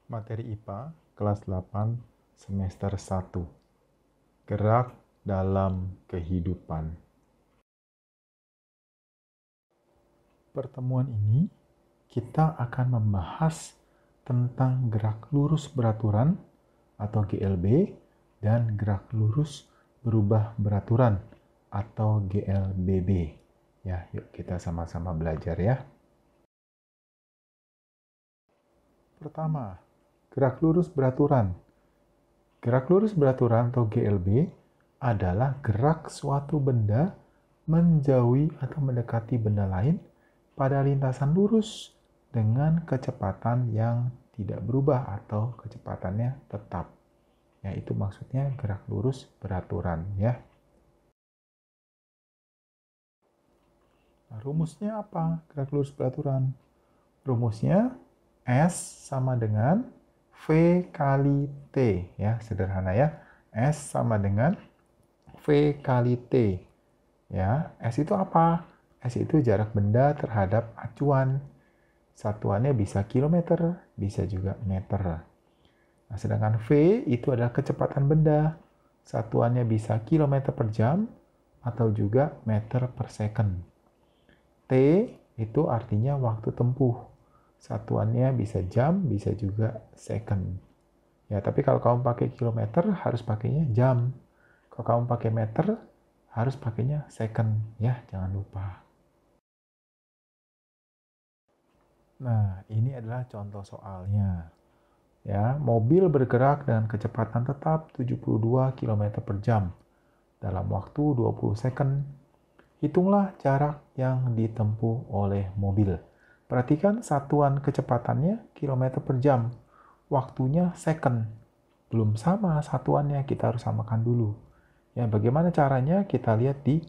Materi IPA kelas 8 semester 1. Gerak dalam kehidupan. Pertemuan ini kita akan membahas tentang gerak lurus beraturan atau GLB dan gerak lurus berubah beraturan atau GLBB. Ya, yuk kita sama-sama belajar ya. Pertama, gerak lurus beraturan. Gerak lurus beraturan atau GLB adalah gerak suatu benda menjauhi atau mendekati benda lain pada lintasan lurus dengan kecepatan yang tidak berubah atau kecepatannya tetap. Ya, itu maksudnya gerak lurus beraturan ya. Nah, rumusnya apa? Gerak lurus beraturan. Rumusnya S sama dengan V kali T ya, sederhana ya. S sama dengan V kali T. Ya, S itu apa? S itu jarak benda terhadap acuan. Satuannya bisa kilometer, bisa juga meter. Nah, sedangkan V itu adalah kecepatan benda. Satuannya bisa kilometer per jam atau juga meter per second. T itu artinya waktu tempuh. Satuannya bisa jam, bisa juga second. Ya, tapi kalau kamu pakai kilometer harus pakainya jam. Kalau kamu pakai meter harus pakainya second ya, jangan lupa. Nah, ini adalah contoh soalnya. Ya, mobil bergerak dengan kecepatan tetap 72 km per jam dalam waktu 20 second. Hitunglah jarak yang ditempuh oleh mobil. Perhatikan satuan kecepatannya kilometer per jam. Waktunya second. Belum sama satuannya, kita harus samakan dulu. Ya, bagaimana caranya kita lihat di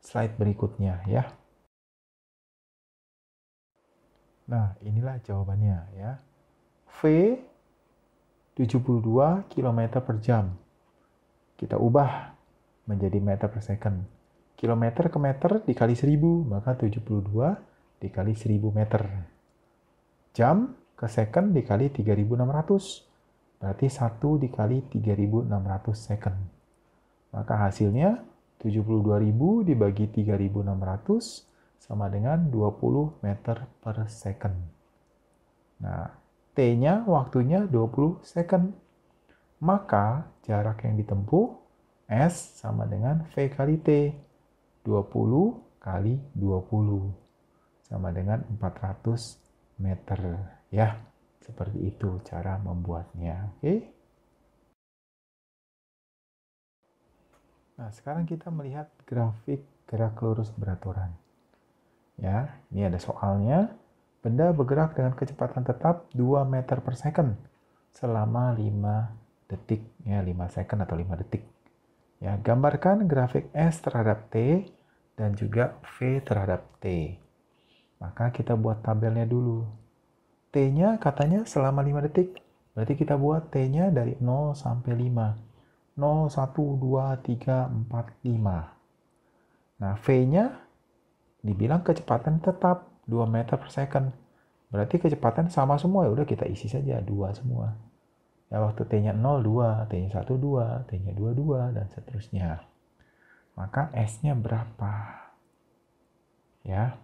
slide berikutnya ya. Nah, inilah jawabannya ya. V 72 km per jam. Kita ubah menjadi meter per second. Kilometer ke meter dikali 1000, maka 72 dikali 1000 meter. Jam ke second dikali 3600, berarti 1 dikali 3600 second. Maka hasilnya 72.000 dibagi 3600 sama dengan 20 meter per second. Nah, T-nya waktunya 20 second. Maka jarak yang ditempuh S sama dengan V kali T. 20 kali 20 sama dengan 400 meter. Ya, seperti itu cara membuatnya. Oke. Nah, sekarang kita melihat grafik gerak lurus beraturan. Ya, ini ada soalnya. Benda bergerak dengan kecepatan tetap 2 meter per second selama 5 detik. Ya, 5 second atau 5 detik. Ya, gambarkan grafik S terhadap T dan juga V terhadap T. Maka kita buat tabelnya dulu. T-nya katanya selama 5 detik. Berarti kita buat T-nya dari 0 sampai 5. 0, 1, 2, 3, 4, 5. Nah, V-nya dibilang kecepatan tetap 2 meter per second. Berarti kecepatan sama semua, ya udah kita isi saja 2 semua. Ya, waktu T-nya 0, 2, T-nya 1, 2, T-nya 2, 2, dan seterusnya. Maka S-nya berapa? Ya.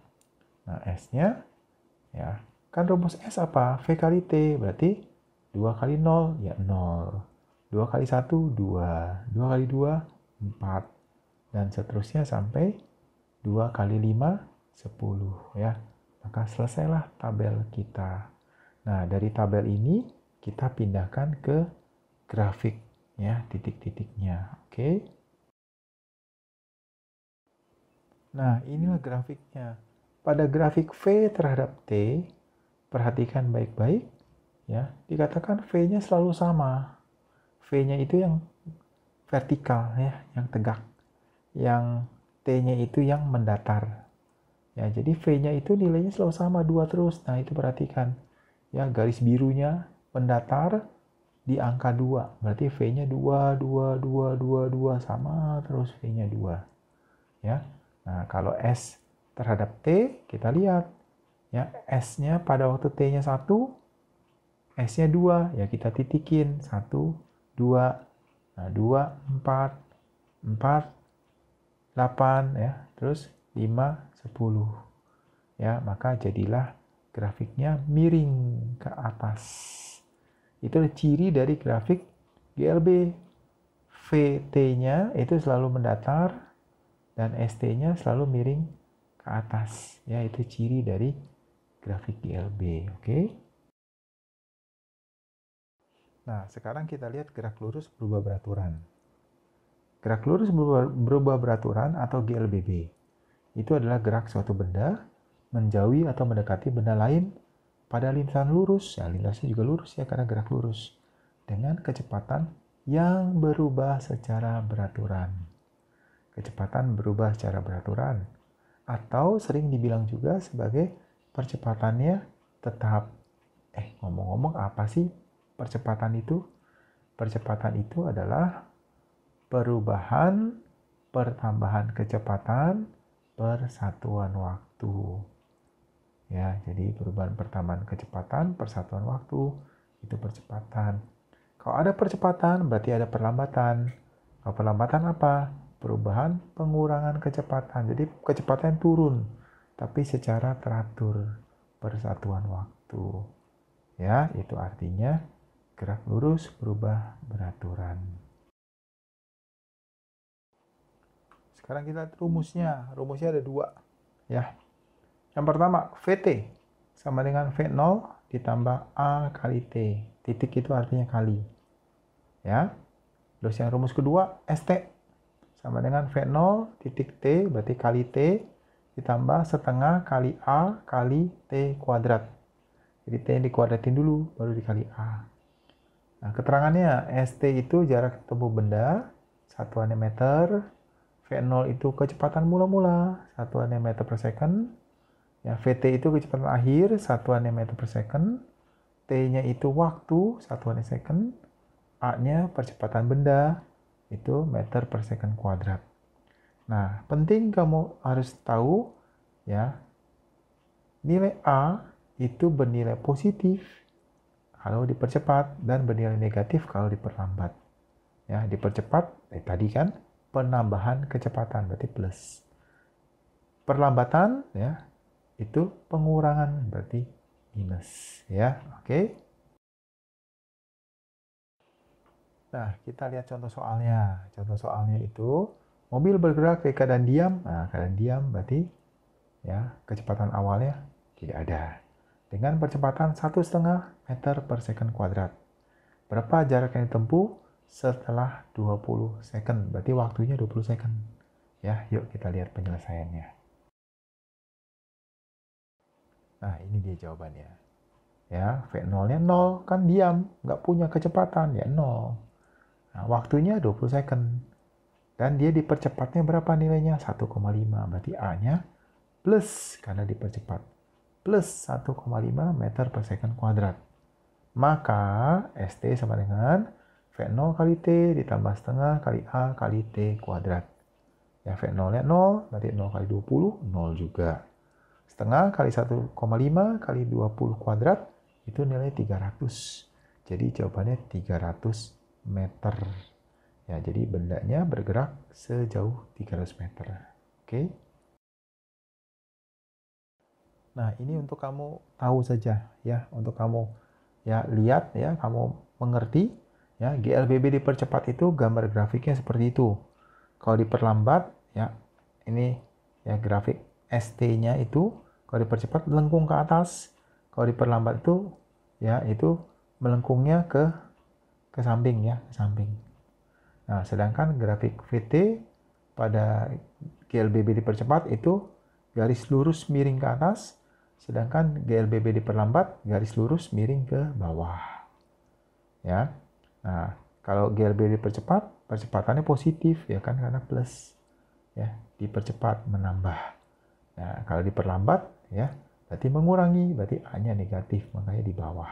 Nah, S-nya ya, kan rumus S apa? V kali T, berarti 2 kali 0 ya 0. 2 kali 1 2, 2 kali 2 4, dan seterusnya sampai 2 kali 5 10 ya. Maka selesailah tabel kita. Nah, dari tabel ini kita pindahkan ke grafik ya, titik-titiknya. Oke. Nah, inilah grafiknya. Pada grafik V terhadap T, perhatikan baik-baik ya. Dikatakan V-nya selalu sama. V-nya itu yang vertikal ya, yang tegak. Yang T-nya itu yang mendatar. Ya, jadi V-nya itu nilainya selalu sama 2 terus. Nah, itu perhatikan. Ya, garis birunya mendatar di angka 2. Berarti V-nya 2 2 2 2 2 sama terus V-nya 2. Ya. Nah, kalau S terhadap T, kita lihat ya, S-nya pada waktu T-nya 1 S-nya 2, ya kita titikin. 1, 2, nah 2, 4, 4, 8, ya. Terus 5, 10. Ya, maka jadilah grafiknya miring ke atas. Itu ciri dari grafik GLB. VT-nya itu selalu mendatar dan ST-nya selalu miring ke atas. Ya, itu ciri dari grafik GLB, oke? Nah, sekarang kita lihat gerak lurus berubah beraturan. Gerak lurus berubah beraturan atau GLBB. Itu adalah gerak suatu benda menjauhi atau mendekati benda lain pada lintasan lurus. Ya, lintasnya juga lurus ya karena gerak lurus. Dengan kecepatan yang berubah secara beraturan. Kecepatan berubah secara beraturan. Atau sering dibilang juga sebagai percepatannya tetap. Ngomong-ngomong apa sih percepatan itu? Percepatan itu adalah perubahan pertambahan kecepatan per satuan waktu. Ya, jadi perubahan pertambahan kecepatan per satuan waktu itu percepatan. Kalau ada percepatan berarti ada perlambatan. Kalau perlambatan apa? Perubahan pengurangan kecepatan. Jadi kecepatan turun tapi secara teratur per satuan waktu. Ya, itu artinya gerak lurus berubah beraturan. Sekarang kita lihat rumusnya. Rumusnya ada 2. Ya. Yang pertama, VT sama dengan V0 ditambah A kali T. Titik itu artinya kali. Ya. Terus yang rumus kedua, ST sama dengan V0 titik T berarti kali T ditambah setengah kali A kali T kuadrat. Jadi T yang dikuadratin dulu baru dikali A. Nah, keterangannya ST itu jarak tempuh benda, satuannya meter. V0 itu kecepatan mula-mula, satuannya meter per second. Ya, VT itu kecepatan akhir, satuannya meter per second. T-nya itu waktu, satuannya second. A-nya percepatan benda, itu meter per second kuadrat. Nah, penting kamu harus tahu, ya, nilai A itu bernilai positif kalau dipercepat dan bernilai negatif kalau diperlambat. Ya, dipercepat, tadi kan penambahan kecepatan, berarti plus. Perlambatan, ya, itu pengurangan berarti minus, ya. Oke. Nah, kita lihat contoh soalnya. Contoh soalnya itu mobil bergerak dari keadaan diam. Nah, keadaan diam berarti ya kecepatan awalnya tidak ada. Dengan percepatan 1,5 meter per second kuadrat. Berapa jarak yang ditempuh setelah 20 second? Berarti waktunya 20 second. Ya, yuk kita lihat penyelesaiannya. Nah, ini dia jawabannya. Ya, V0-nya 0, kan diam, nggak punya kecepatan, ya 0. Nah, waktunya 20 second. Dan dia dipercepatnya berapa nilainya? 1,5. Berarti A-nya plus, karena dipercepat. Plus 1,5 meter per second kuadrat. Maka ST sama dengan V0 kali T ditambah setengah kali A kali T kuadrat. Ya, V0-nya 0, berarti 0 kali 20, 0 juga. Setengah kali 1,5 kali 20 kuadrat, itu nilai 300. Jadi jawabannya 300 meter. Ya, jadi bendanya bergerak sejauh 300 meter. Oke. Nah, ini untuk kamu tahu saja ya, untuk kamu ya lihat ya, kamu mengerti ya, GLBB dipercepat itu gambar grafiknya seperti itu. Kalau diperlambat ya, ini ya grafik ST-nya itu kalau dipercepat melengkung ke atas. Kalau diperlambat itu ya itu melengkungnya ke samping ya, ke samping. Nah, sedangkan grafik VT pada GLBB dipercepat itu garis lurus miring ke atas, sedangkan GLBB diperlambat garis lurus miring ke bawah. Ya. Nah, kalau GLBB dipercepat, percepatannya positif ya kan karena plus. Ya, dipercepat menambah. Nah, kalau diperlambat ya berarti mengurangi, berarti A-nya negatif, makanya di bawah.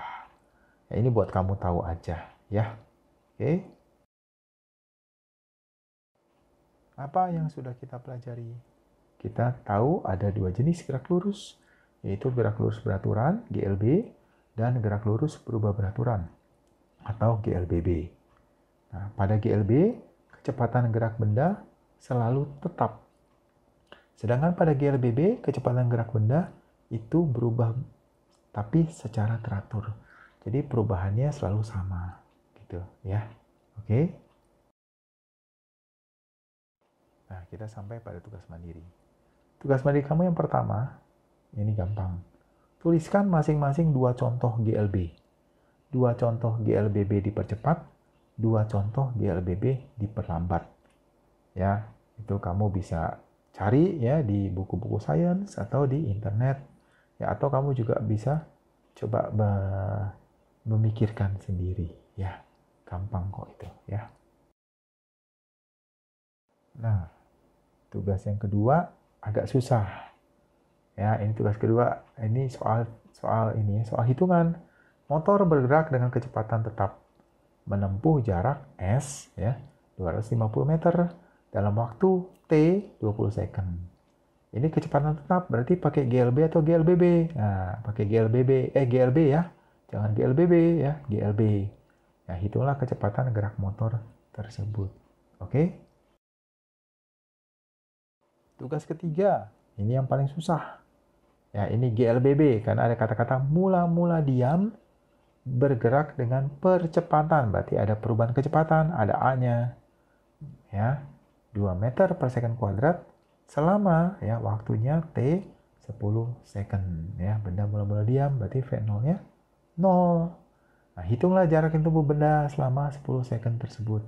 Ya, ini buat kamu tahu aja ya. Oke. Apa yang sudah kita pelajari? Kita tahu ada 2 jenis gerak lurus, yaitu gerak lurus beraturan, GLB, dan gerak lurus berubah beraturan atau GLBB. Nah, pada GLB, kecepatan gerak benda selalu tetap. Sedangkan pada GLBB, kecepatan gerak benda itu berubah tapi secara teratur. Jadi perubahannya selalu sama gitu ya. Oke. Nah, kita sampai pada tugas mandiri. Tugas mandiri kamu yang pertama, ini gampang. Tuliskan masing-masing 2 contoh GLB. 2 contoh GLBB dipercepat, 2 contoh GLBB diperlambat. Ya, itu kamu bisa cari ya di buku-buku sains atau di internet. Ya, atau kamu juga bisa coba memikirkan sendiri ya. Gampang kok itu ya. Nah, tugas yang kedua agak susah. Ya, ini tugas kedua. Ini soal hitungan. Motor bergerak dengan kecepatan tetap menempuh jarak S ya 250 meter dalam waktu T 20 second. Ini kecepatan tetap berarti pakai GLB atau GLBB. Nah, pakai GLB ya. Jangan GLBB ya, GLB. Nah, hitunglah kecepatan gerak motor tersebut. Oke? Tugas ketiga, ini yang paling susah. Ya, ini GLBB karena ada kata-kata mula-mula diam bergerak dengan percepatan. Berarti ada perubahan kecepatan, ada A-nya. Ya, 2 meter per second kuadrat selama ya waktunya T 10 second. Ya, benda mula-mula diam berarti V0-nya 0. Nah, hitunglah jarak yang tempuh benda selama 10 second tersebut.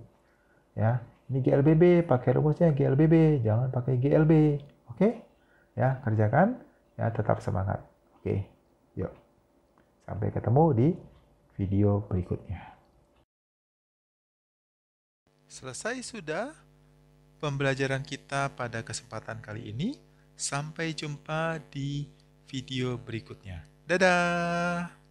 Ya, ini GLBB, pakai rumusnya GLBB, jangan pakai GLB. Oke? Ya, kerjakan. Ya, tetap semangat. Oke. Yuk. Sampai ketemu di video berikutnya. Selesai sudah pembelajaran kita pada kesempatan kali ini. Sampai jumpa di video berikutnya. Dadah!